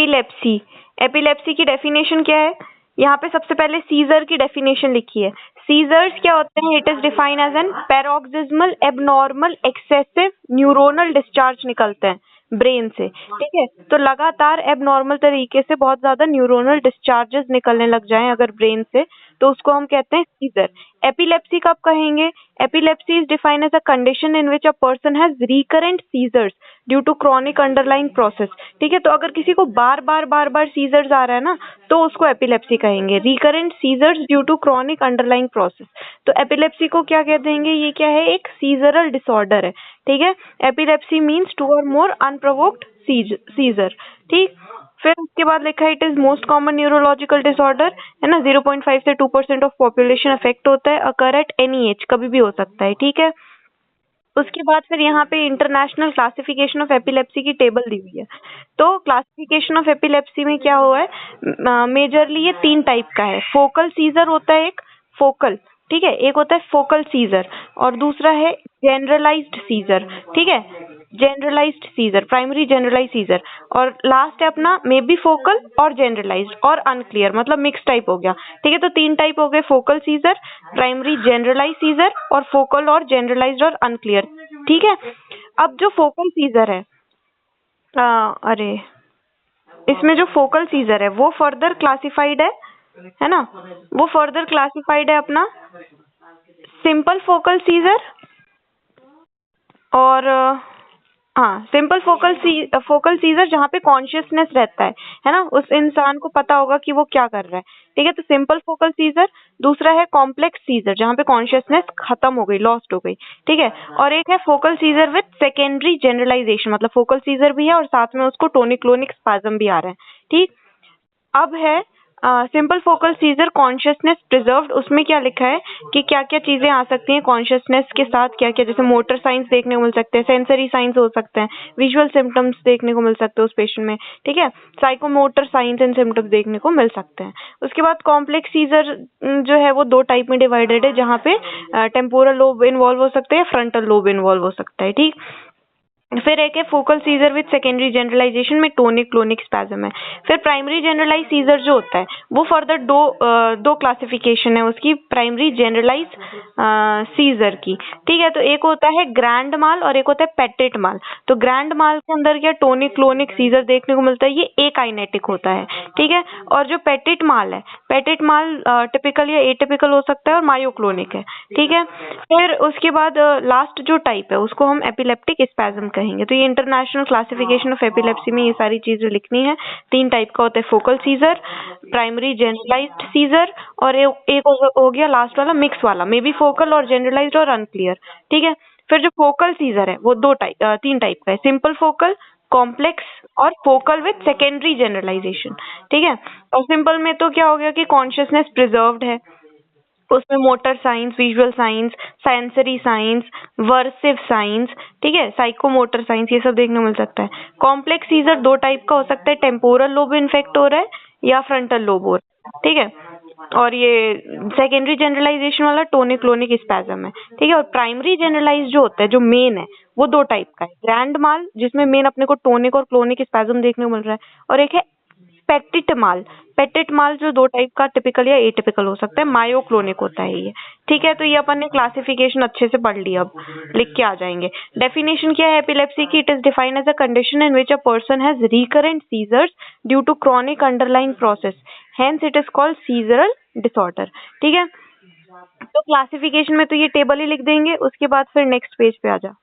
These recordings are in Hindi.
एपिलेप्सी। एपिलेप्सी की डेफिनेशन क्या है? यहाँ पे सबसे पहले सीजर की डेफिनेशन लिखी है। सीजर्स क्या होते हैं? It is defined as an paroxysmal abnormal excessive neuronal discharge निकलते हैं ब्रेन से, ठीक है। तो लगातार एबनॉर्मल तरीके से बहुत ज्यादा न्यूरोनल डिस्चार्जेस निकलने लग जाएं अगर ब्रेन से, तो उसको हम कहते हैं सीजर। एपिलेप्सी कब कहेंगे? Epilepsy is defined as a condition in which a person has recurrent seizures due to chronic underlying process, ठीक है। तो अगर किसी को बार बार सीजर्स आ रहा है ना, तो उसको एपिलेप्सी कहेंगे। Recurrent seizures due to chronic underlying process, तो एपिलेप्सी को क्या कह देंगे? ये क्या है? एक सीजरल डिसऑर्डर है, ठीक है। Epilepsy means 2 or more unprovoked seizure, ठीक। फिर उसके बाद लिखा है it is most common neurological disorder, है ना। 0.5 से 2% ऑफ पॉपुलेशन अफेक्ट होता है, अकर एट एनी एज, कभी भी हो सकता है, ठीक है। उसके बाद फिर यहाँ पे इंटरनेशनल क्लासिफिकेशन ऑफ एपिलेप्सी की टेबल दी हुई है। तो क्लासिफिकेशन ऑफ एपिलेप्सी में क्या हुआ है? मेजरली ये 3 टाइप का है। फोकल सीजर होता है एक, फोकल, ठीक है। एक होता है फोकल सीजर और दूसरा है जनरलाइज्ड सीजर, ठीक है। Generalized seizure, primary generalize seizure, और लास्ट है अपना मे बी फोकल और जनरलाइज्ड और अनक्लियर, मतलब मिक्स टाइप हो गया, ठीक है। तो 3 टाइप हो गए, focal seizure, primary generalize seizure और फोकल और जनरलाइज्ड और अनक्लियर, ठीक है। अब जो फोकल सीजर है, अरे इसमें जो फोकल सीजर है वो फर्दर क्लासिफाइड है ना, वो फर्दर क्लासिफाइड है अपना सिंपल फोकल सीजर और हाँ, सिंपल फोकल सीजर जहाँ पे कॉन्शियसनेस रहता है ना, उस इंसान को पता होगा कि वो क्या कर रहा है, ठीक है। तो सिंपल फोकल सीजर। दूसरा है कॉम्प्लेक्स सीजर जहाँ पे कॉन्शियसनेस खत्म हो गई, लॉस्ट हो गई, ठीक है। और एक है focal seizure with secondary generalization, मतलब फोकल सीजर भी है और साथ में उसको टोनिक क्लोनिक स्पाज्म भी आ रहा है, ठीक। अब है simple focal scissor consciousness preserved. उसमें क्या लिखा है कि क्या क्या चीजें आ सकती हैं कॉन्शियसनेस के साथ, क्या क्या, जैसे मोटर साइंस देखने को मिल सकते हैं, सेंसरी साइंस हो सकते हैं, विजुअल सिम्टम्स देखने को मिल सकते हैं उस पेशेंट में, ठीक है। साइकोमोटर साइंस एंड सिम्टम्स देखने को मिल सकते हैं। उसके बाद कॉम्प्लेक्स सीजर जो है वो 2 टाइप में डिवाइडेड है, जहाँ पे टेम्पोरल लोब इन्वॉल्व हो सकते हैं, फ्रंटल लोब इन्वॉल्व हो सकता है, ठीक। फिर एक है focal seizure with secondary generalization में टोनिक क्लोनिक स्पैज्म है। फिर प्राइमरी जनरलाइज सीजर जो होता है वो फर्दर दो क्लासिफिकेशन है उसकी, प्राइमरी जनरलाइज सीजर की, ठीक है। तो एक होता है ग्रैंड माल और एक होता है पेटिट माल। तो ग्रैंड माल के अंदर क्या टोनिक क्लोनिक सीजर देखने को मिलता है, ये एकाइनेटिक होता है, ठीक है। और जो पेटिट माल है, पेटिट माल टिपिकल या एटिपिकल हो सकता है और मायोक्लोनिक है, ठीक है। फिर उसके बाद लास्ट जो टाइप है उसको हम एपिलेप्टिक स्पैज्म कहेंगे। तो ये इंटरनेशनल क्लासिफिकेशन ऑफ एपिलेप्सी में ये सारी चीजें लिखनी है। 3 टाइप का होता है, focal seizure, primary generalized seizure और एक हो गया लास्ट वाला मिक्स वाला, मे बी फोकल और जनरलाइज्ड और अनक्लियर, ठीक है। फिर जो फोकल सीजर है वो 3 टाइप का है, सिंपल फोकल, कॉम्प्लेक्स और फोकल विद सेकेंडरी जनरलाइजेशन, ठीक है। और सिंपल में तो क्या हो गया कि कॉन्शियसनेस प्रिजर्व्ड है, उसमें motor signs, visual signs, sensory signs, versive signs, ठीक है, साइकोमोटर साइंस, ये सब देखने को मिल सकता है। कॉम्प्लेक्स सीजर 2 टाइप का हो सकता है, टेम्पोरल लोब इन्फेक्ट हो रहा है या फ्रंटल लोब हो रहा है, ठीक है। और ये सेकेंडरी जनरलाइजेशन वाला टोनिक क्लोनिक स्पैज्म है, ठीक है। और प्राइमरी जनरलाइज जो होता है, जो मेन है, वो 2 टाइप का है, ग्रैंड माल जिसमें मेन अपने को टोनिक और क्लोनिक स्पैज्म देखने को मिल रहा है, और एक है पेटिट माल। पेटिट माल जो 2 टाइप का टिपिकल या एटिपिकल हो सकता है, मायोक्लोनिक होता है ये, ठीक है। तो ये अपन ने क्लासिफिकेशन अच्छे से पढ़ लिया, अब लिख के आ जाएंगे। डेफिनेशन क्या है एपिलेप्सी की? It is defined as a condition in which a person has recurrent seizures due to chronic underlying process, hence it is called seizural disorder, ठीक है। तो क्लासिफिकेशन में तो ये टेबल ही लिख देंगे, उसके बाद फिर नेक्स्ट पेज पे आ जा।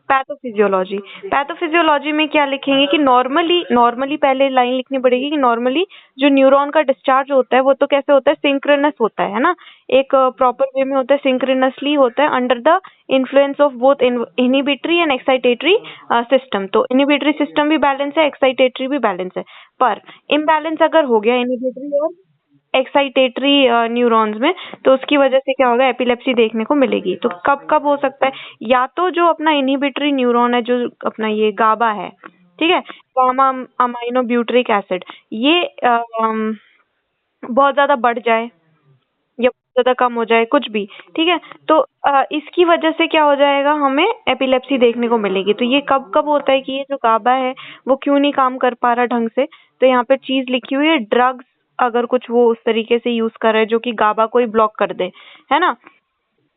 पैथोफिजियोलॉजी। पैथोफिजियोलॉजी में क्या लिखेंगे कि नॉर्मली पहले लाइन लिखनी पड़ेगी कि नॉर्मली जो न्यूरॉन का डिस्चार्ज होता है वो तो कैसे होता है, सिंक्रोनस होता है ना, एक प्रॉपर वे में होता है, सिंक्रोनसली होता है, under the influence of both inhibitory and excitatory system. तो इनहिबिटरी सिस्टम भी बैलेंस है, एक्साइटेटरी भी बैलेंस है, पर इम्बैलेंस अगर हो गया इनहिबिटरी और एक्साइटेटरी न्यूरॉन्स में, तो उसकी वजह से क्या होगा, एपिलेप्सी देखने को मिलेगी। तो कब कब हो सकता है? या तो जो अपना इनहिबिटरी न्यूरॉन है, जो अपना ये गाबा है, ठीक है, गामा अमाइनो ब्यूटरिक एसिड, ये बहुत ज्यादा बढ़ जाए या ज्यादा कम हो जाए, कुछ भी, ठीक है। तो इसकी वजह से क्या हो जाएगा, हमें एपिलेप्सी देखने को मिलेगी। तो ये कब कब होता है कि ये जो गाबा है वो क्यों नहीं काम कर पा रहा ढंग से। तो यहाँ पे चीज लिखी हुई है, ड्रग्स अगर कुछ वो उस तरीके से यूज कर रहे हैं जो कि गाबा को ही ब्लॉक कर दे, है ना।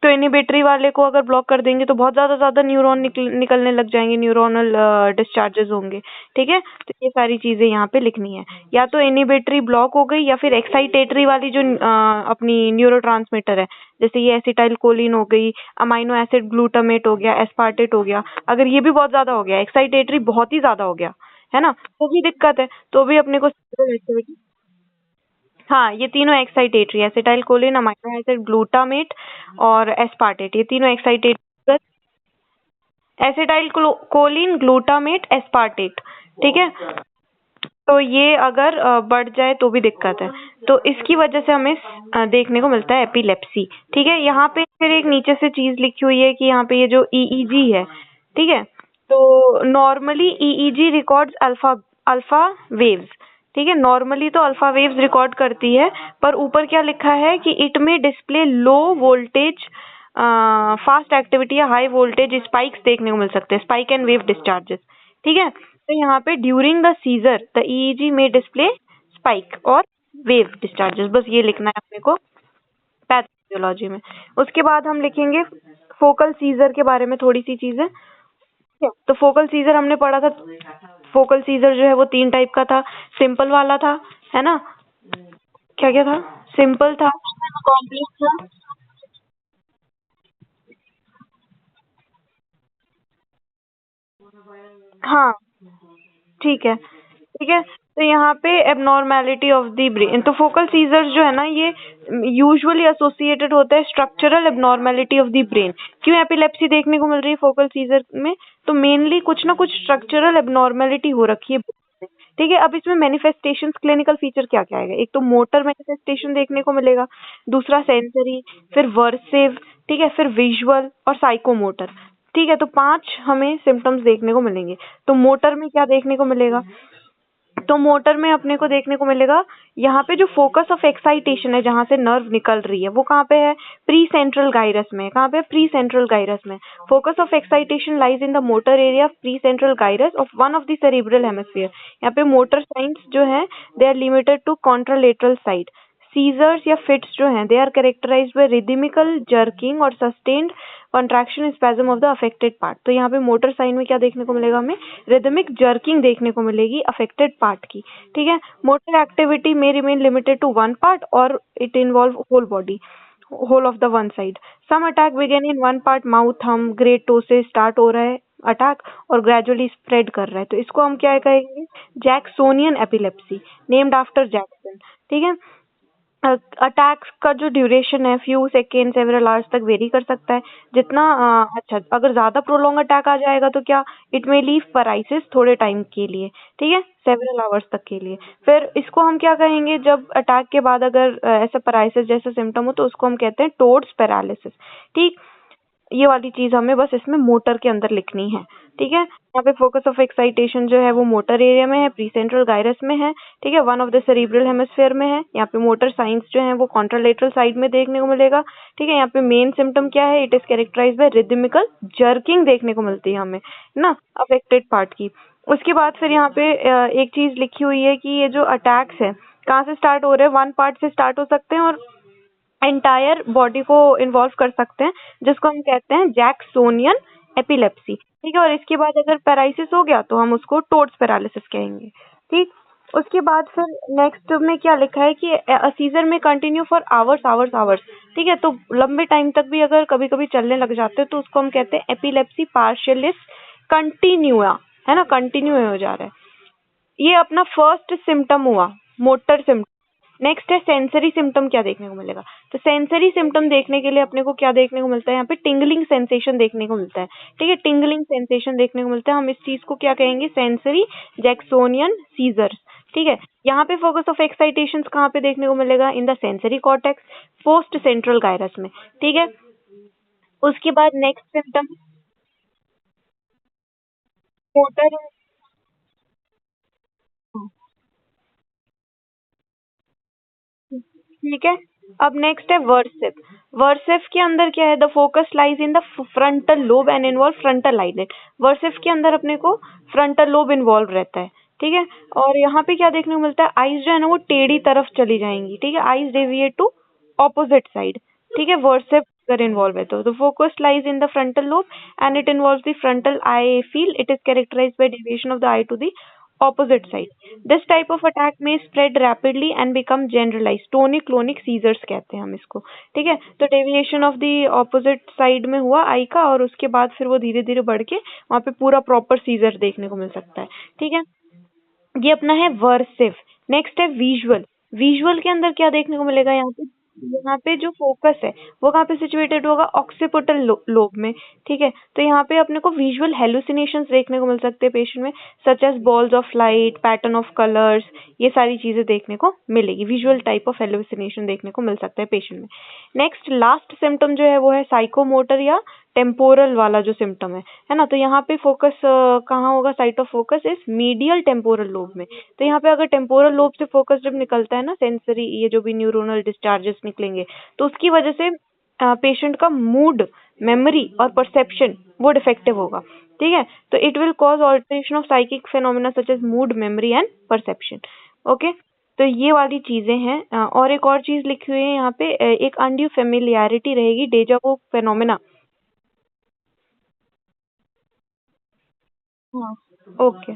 तो इनहिबिटरी वाले को अगर ब्लॉक कर देंगे तो बहुत ज्यादा न्यूरॉन निकलने लग जाएंगे, न्यूरोनल डिस्चार्जेस होंगे, ठीक है। तो ये सारी चीजें यहाँ पे लिखनी है, या तो इनहिबिटरी ब्लॉक हो गई या फिर एक्साइटेटरी वाली जो अपनी न्यूरोट्रांसमीटर है, जैसे ये एसिटाइल कोलिन हो गई, अमाइनो एसिड ग्लूटामेट हो गया, एस्पार्टेट हो गया, अगर ये भी बहुत ज्यादा हो गया, एक्साइटेटरी बहुत ही ज्यादा हो गया, है ना, तो भी दिक्कत है, तो भी अपने को हाँ, ये तीनों excitatory, acetyl choline, amino acid glutamate और एस्पार्टेट, ये तीनों excitatory, acetyl choline, glutamate, aspartate, ठीक है। तो ये अगर बढ़ जाए तो भी दिक्कत है, तो इसकी वजह से हमें देखने को मिलता है एपिलेप्सी, ठीक है। यहाँ पे फिर एक नीचे से चीज लिखी हुई है कि यहाँ पे ये जो ईईजी है, ठीक है, तो normally EEG records alpha alpha waves, ठीक है। नॉर्मली तो अल्फा वेव्स रिकॉर्ड करती है, पर ऊपर क्या लिखा है कि इट में display low voltage fast activity या हाई वोल्टेज स्पाइक्स देखने को मिल सकते हैं, स्पाइक एंड वेव डिस्चार्जेस, ठीक है। तो यहाँ पे during the seizure the EEG में डिस्प्ले स्पाइक और वेव डिस्चार्जेस, बस ये लिखना है अपने को पैथोलॉजी में। उसके बाद हम लिखेंगे फोकल सीजर के बारे में थोड़ी सी चीजें। तो फोकल सीजर हमने पढ़ा था, फोकल सीजर जो है वो 3 टाइप का था, सिंपल वाला था, है ना, क्या क्या था, सिंपल था, कॉम्प्लेक्स था, हाँ, ठीक है, ठीक है। तो यहाँ पे एबनॉर्मेलिटी ऑफ द ब्रेन, तो फोकल सीजर्स जो है ना ये यूजुअली एसोसिएटेड होता है structural abnormality of the brain. क्यों एपिलेप्सी देखने को मिल रही है फोकल सीजर में, तो मेनली कुछ ना कुछ स्ट्रक्चरल एबनॉर्मेलिटी हो रखी है, ठीक है। अब इसमें मैनिफेस्टेशंस, क्लिनिकल फीचर क्या क्या आएगा, एक तो मोटर मैनिफेस्टेशन देखने को मिलेगा, दूसरा सेंसरी, फिर वर्सिव, ठीक है, फिर विजुअल और साइकोमोटर, ठीक है। तो 5 हमें सिम्टम्स देखने को मिलेंगे। तो मोटर में क्या देखने को मिलेगा, तो मोटर में अपने को देखने को मिलेगा यहाँ पे जो फोकस ऑफ एक्साइटेशन है, जहाँ से नर्व निकल रही है, वो कहाँ पे है, प्री सेंट्रल गाइरस में, कहाँ पे, प्री सेंट्रल गाइरस में। Focus of excitation lies in the motor area precentral gyrus of one of the cerebral hemisphere. यहाँ पे मोटर साइंस जो है they are limited to contralateral side. Seizures या फिट्स जो हैं they are characterized by rhythmical jerking और sustained contraction spasm of the affected part. तो यहाँ पे मोटर साइन में क्या देखने को मिलेगा, हमें रिदमिक जर्किंग देखने को मिलेगी अफेक्टेड पार्ट की, ठीक है। मोटर एक्टिविटी में remain limited to one part और it involve whole body, whole of the one side. Some attack begin in one part, mouth थम ग्रेट टो से स्टार्ट हो रहा है अटैक और ग्रेजुअली स्प्रेड कर रहा है, तो इसको हम क्या कहेंगे, Jacksonian epilepsy, named after Jackson, ठीक है। अटैक का जो ड्यूरेशन है फ्यू सेकेंड सेवरल आवर्स तक वेरी कर सकता है, जितना अच्छा अगर ज्यादा प्रोलॉन्ग अटैक आ जाएगा तो क्या, इट मे लीव पैरालिसिस थोड़े टाइम के लिए, ठीक है, सेवरल आवर्स तक के लिए। फिर इसको हम क्या कहेंगे, जब अटैक के बाद अगर ऐसा पैरालिसिस जैसा सिम्टम हो तो उसको हम कहते हैं टोड्स पैरालिसिस, ठीक। ये वाली चीज हमें बस इसमें मोटर के अंदर लिखनी है, ठीक है। यहाँ पे फोकस ऑफ एक्साइटेशन जो है वो मोटर एरिया में है, प्री सेंट्रल गायरस में है, ठीक है, one of the cerebral hemisphere में है। यहाँ पे मोटर साइंस जो है वो कॉन्ट्रालेटरल साइड में देखने को मिलेगा, ठीक है। यहाँ पे मेन सिम्टम क्या है, it is characterized by rhythmical jerking देखने को मिलती है हमें, है ना, अफेक्टेड पार्ट की। उसके बाद फिर यहाँ पे एक चीज लिखी हुई है कि ये जो अटैक्स है कहाँ से स्टार्ट हो रहे हैं, वन पार्ट से स्टार्ट हो सकते हैं और एंटायर बॉडी को इन्वॉल्व कर सकते हैं, जिसको हम कहते हैं जैक्सोनियन एपिलेप्सी, ठीक है। और इसके बाद अगर पैरालिसिस हो गया तो हम उसको टोड्स पैरालिसिस कहेंगे, ठीक। उसके बाद फिर नेक्स्ट में क्या लिखा है कि सीजर में continue for hours hours hours, ठीक है। तो लंबे टाइम तक भी अगर कभी कभी चलने लग जाते हैं तो उसको हम कहते हैं एपिलेप्सी पार्शियलिस कंटिन्यूआ, है ना, कंटिन्यू हो जा रहा है। ये अपना फर्स्ट सिम्टम हुआ, मोटर सिम्टम। नेक्स्ट है सेंसरी सिम्टम, क्या देखने को मिलेगा, तो सेंसरी सिम्टम देखने के लिए अपने को क्या देखने को मिलता है, यहाँ पे टिंगलिंग सेंसेशन देखने को मिलता है, ठीक है, टिंगलिंग सेंसेशन देखने को मिलता है। हम इस चीज को क्या कहेंगे, सेंसरी जैक्सोनियन सीजर्स, ठीक है। यहाँ पे फोकस ऑफ एक्साइटेशन कहाँ पे देखने को मिलेगा, in the sensory cortex post central gyrus में, ठीक है। उसके बाद नेक्स्ट सिम्टम मोटर, ठीक है, अब नेक्स्ट है वर्सिव। वर्सिव के अंदर क्या है, the focus lies in the frontal lobe and involve frontal eyelid. Versive के अंदर अपने को फ्रंटल लोब इन्वॉल्व रहता है, ठीक है। और यहाँ पे क्या देखने को मिलता है, आईज जो है ना वो टेढ़ी तरफ चली जाएंगी, ठीक है, eyes deviate to opposite side, ठीक है, वर्सिव अगर इन्वॉल्व है तो focus lies in the frontal lobe and it involves the frontal eye field, it is characterized by deviation of the eye to the opposite side. This type of attack may spread rapidly and become generalized. Tonic-clonic seizures कहते हैं हम इसको, ठीक है। तो deviation of the opposite side में हुआ आई का, और उसके बाद फिर वो धीरे धीरे बढ़ के वहाँ पे पूरा प्रॉपर सीजर देखने को मिल सकता है, ठीक है। ये अपना है वर्सिव। नेक्स्ट है विजुअल। विजुअल के अंदर क्या देखने को मिलेगा, यहाँ पे जो फोकस है वो कहाँ पे सिचुएटेड होगा, ऑक्सीपिटल लोब में, ठीक है। तो यहाँ पे अपने को विजुअल हेलुसिनेशंस देखने को मिल सकते हैं पेशेंट में, such as balls of light, pattern of colours, ये सारी चीजें देखने को मिलेगी। विजुअल टाइप ऑफ हेलुसिनेशन देखने को मिल सकता है पेशेंट में। नेक्स्ट लास्ट सिम्टम जो है वो है साइकोमोटर या टेम्पोरल वाला जो सिम्टम है ना। तो यहाँ पे फोकस कहाँ होगा, site of focus is medial temporal lobe में। तो यहाँ पे अगर टेम्पोरल लोब से फोकस जब निकलता है ना, सेंसरी ये जो भी न्यूरोनल डिस्चार्जेस निकलेंगे, तो उसकी वजह से पेशेंट का मूड, मेमोरी और परसेप्शन वो डिफेक्टिव होगा, ठीक है। तो it will cause alteration of psychic phenomena such as mood, memory and perception. Okay, तो ये वाली चीजें हैं। और एक और चीज लिखी हुई है यहाँ पे, एक अनड्यू फेमिलियरिटी रहेगी, डेजा वू फेनोमेना। हाँ, ओके।